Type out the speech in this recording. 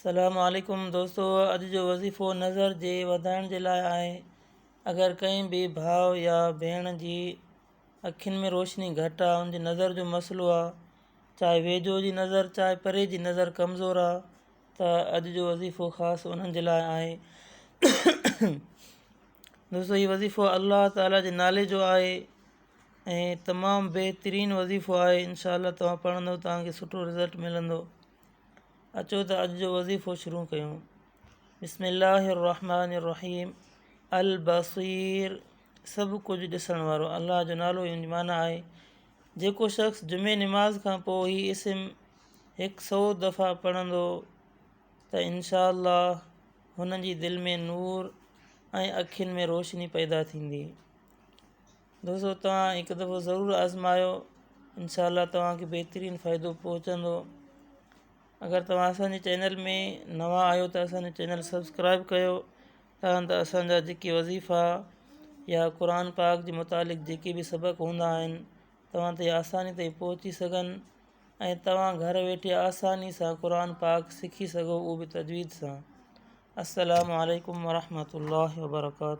अस्सलामुअलैकुम दोस्तों, अॼु जो वज़ीफ़ो नज़र जे वधाइण जे लाइ आहे। अगरि कंहिं बि भाउ या भेण जी अखियुनि में रोशनी घटि आहे, उनजी नज़र जो मसइलो आहे, चाहे वेझो जी नज़र चाहे परे जी नज़र कमज़ोर आहे, त अॼु जो वज़ीफ़ो ख़ासि उन्हनि जे लाइ आहे। दोस्तों, हीउ वज़ीफ़ो अल्लाह ताला जे नाले जो आहे ऐं तमामु बहितरीनु वज़ीफ़ो आहे। इंशा अल्लाह तव्हां पढ़ंदव तव्हांखे सुठो रिज़ल्ट मिलंदो। अचो त अॼु जो वज़ीफ़ो शुरू कयूं। बिस्मिल्लाहिर्रहमानिर्रहीम। अल बसीर, सभु कुझु ॾिसण वारो। अल्लाह जो नालो इन माना आहे। जेको शख़्स जुमे निमाज़ खां पोइ ही इस्म 100 दफ़ा पढ़ंदो त इंशा अल्लाह हुननि जी दिलि में नूर ऐं अखियुनि में रोशनी पैदा थींदी। दोस्तों, तव्हां हिकु दफ़ो ज़रूरु आज़मायो, इंशा अल्लाह तव्हांखे बहितरीनु फ़ाइदो पहुचंदो। अगरि तव्हां असांजे चैनल में नवां आहियो त असांजो चैनल सब्सक्राइब कयो, त असांजा जेके वज़ीफ़ा या क़ुर पाक जे मुतालिक़ जेके बि सबक़ हूंदा आहिनि तव्हां ते आसानी ते पहुची सघनि ऐं तव्हां घर वेठे आसानी सां क़ुर पाक सिखी सघो, उहो बि तजवीज़ सां। अस्सलामु अलैकुम वरहमतुल्लाहि वबरकातुहू।